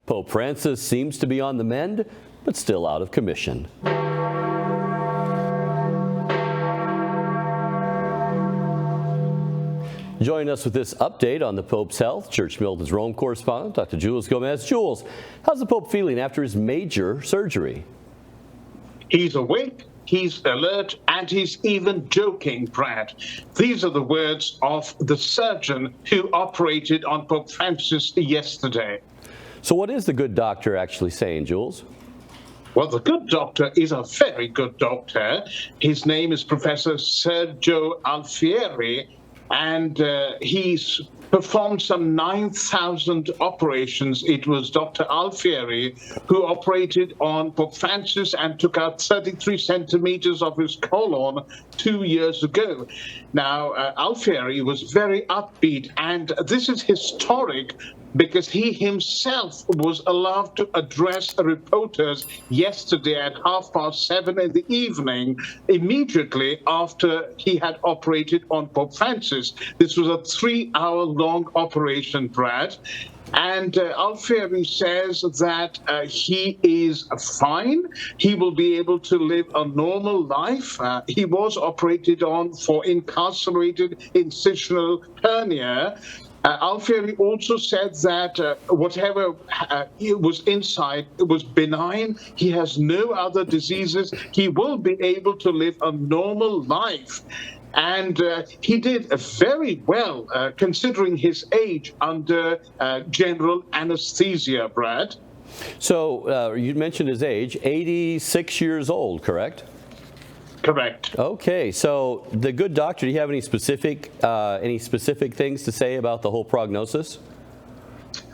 Pope Francis seems to be on the mend, but still out of commission. Joining us with this update on the Pope's health, Church Militant's Rome correspondent, Dr. Jules Gomes. Jules, how's the Pope feeling after his major surgery? He's awake, he's alert, and he's even joking, Brad. These are the words of the surgeon who operated on Pope Francis yesterday. So what is the good doctor actually saying, Jules? Well, the good doctor is a very good doctor. His name is Professor Sergio Alfieri, and he's performed some 9,000 operations. It was Dr. Alfieri who operated on Pope Francis and took out 33 centimeters of his colon 2 years ago. Now, Alfieri was very upbeat, and this is historic because he himself was allowed to address reporters yesterday at 7:30 in the evening, immediately after he had operated on Pope Francis. This was a 3-hour-long operation, Brad. And Alfieri says that he is fine. He will be able to live a normal life. He was operated on for incarcerated incisional hernia. Alfieri also said that whatever was inside was benign. He has no other diseases. He will be able to live a normal life. And he did very well, considering his age, under general anesthesia, Brad. So you mentioned his age, 86 years old, correct? Correct. Okay, so the good doctor, do you have any specific things to say about the whole prognosis?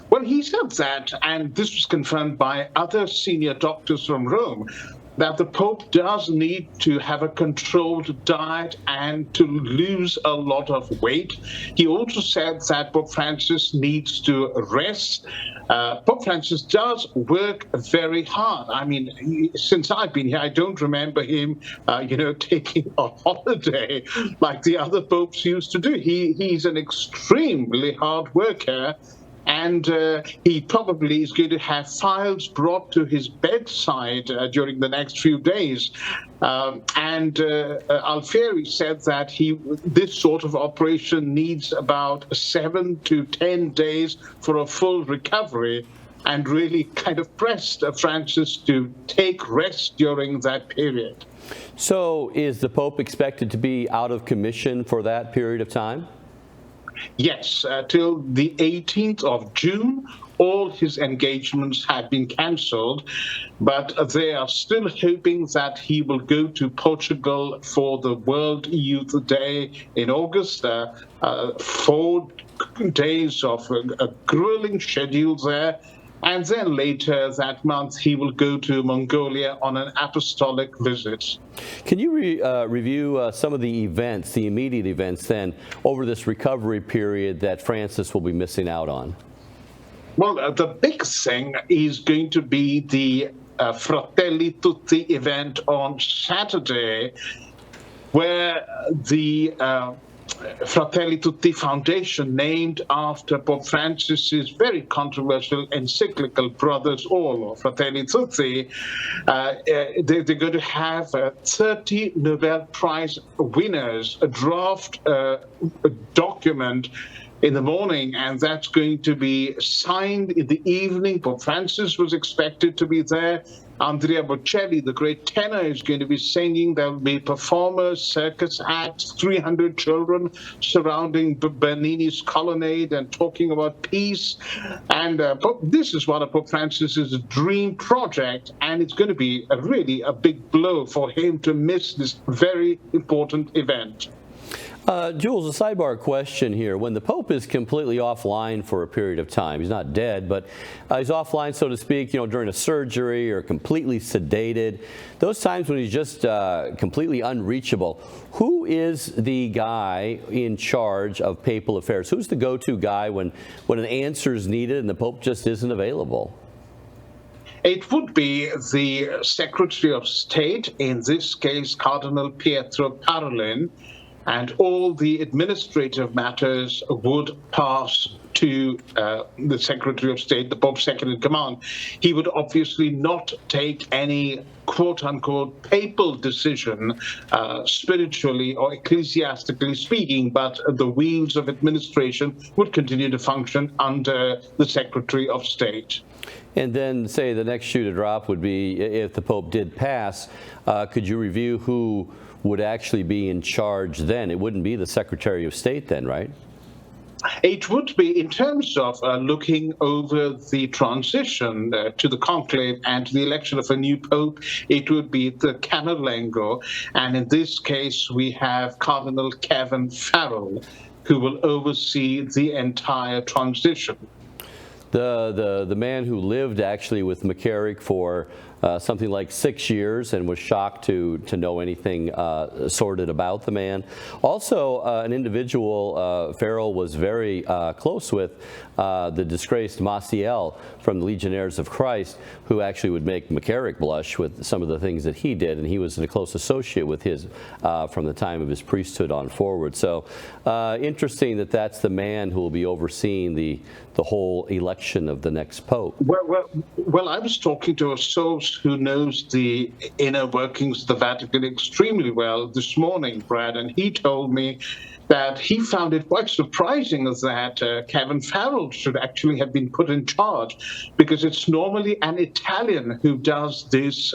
Well, he said that, and this was confirmed by other senior doctors from Rome, that the Pope does need to have a controlled diet and to lose a lot of weight. He also said that Pope Francis needs to rest. Pope Francis does work very hard. I mean, since I've been here, I don't remember him, taking a holiday like the other popes used to do. He's an extremely hard worker. And he probably is going to have files brought to his bedside during the next few days. And Alfieri said that this sort of operation needs about 7 to 10 days for a full recovery, and really kind of pressed Francis to take rest during that period. So is the Pope expected to be out of commission for that period of time? Yes, till the 18th of June, all his engagements have been cancelled, but they are still hoping that he will go to Portugal for the World Youth Day in August. 4 days of a grueling schedule there. And then later that month, he will go to Mongolia on an apostolic visit. Can you review some of the events, the immediate events then, over this recovery period that Francis will be missing out on? Well, the big thing is going to be the Fratelli Tutti event on Saturday, where the Fratelli Tutti Foundation, named after Pope Francis's very controversial encyclical Brothers All, or Fratelli Tutti, they're going to have 30 Nobel Prize winners draft a document in the morning, and that's going to be signed in the evening. Pope Francis was expected to be there. Andrea Bocelli, the great tenor, is going to be singing. There will be performers, circus acts, 300 children surrounding Bernini's colonnade and talking about peace. And this is one of Pope Francis's dream project, and it's going to be really a big blow for him to miss this very important event. Jules, a sidebar question here. When the Pope is completely offline for a period of time, he's not dead, but he's offline, so to speak, during a surgery or completely sedated, those times when he's just completely unreachable, who is the guy in charge of papal affairs? Who's the go-to guy when an answer is needed and the Pope just isn't available? It would be the Secretary of State, in this case, Cardinal Pietro Parolin. and all the administrative matters would pass to the Secretary of State, the Pope's second in command. He would obviously not take any quote-unquote papal decision, spiritually or ecclesiastically speaking, but the wheels of administration would continue to function under the Secretary of State. And then, say, the next shoe to drop would be, if the Pope did pass, could you review who would actually be in charge then? It wouldn't be the Secretary of State then, right? It would be, in terms of looking over the transition to the conclave and to the election of a new pope, it would be the Camerlengo. And in this case, we have Cardinal Kevin Farrell, who will oversee the entire transition. The man who lived actually with McCarrick for something like 6 years and was shocked to know anything sordid about the man. Also, an individual Farrell was very close with, the disgraced Maciel from the Legionnaires of Christ, who actually would make McCarrick blush with some of the things that he did, and he was a close associate with his from the time of his priesthood on forward. So interesting that that's the man who will be overseeing the whole election of the next pope. Well, I was talking to a source who knows the inner workings of the Vatican extremely well this morning, Brad, and he told me that he found it quite surprising that Kevin Farrell should actually have been put in charge, because it's normally an Italian who does this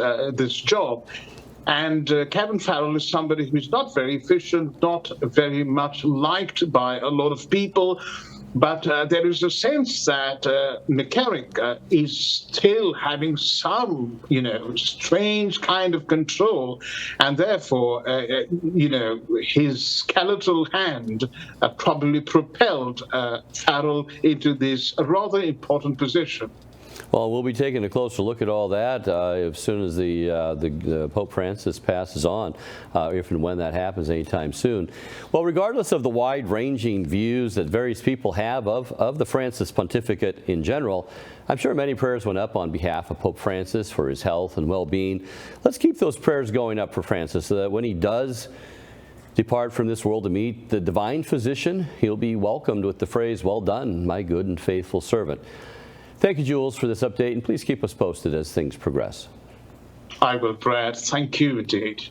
job. And Kevin Farrell is somebody who's not very efficient, not very much liked by a lot of people. But there is a sense that McCarrick is still having some, strange kind of control, and therefore, his skeletal hand probably propelled Farrell into this rather important position. Well, we'll be taking a closer look at all that as soon as the Pope Francis passes on, if and when that happens anytime soon. Well, regardless of the wide-ranging views that various people have of the Francis pontificate in general, I'm sure many prayers went up on behalf of Pope Francis for his health and well-being. Let's keep those prayers going up for Francis so that when he does depart from this world to meet the divine physician, he'll be welcomed with the phrase, "Well done, my good and faithful servant." Thank you, Jules, for this update, and please keep us posted as things progress. I will, Brad. Thank you indeed.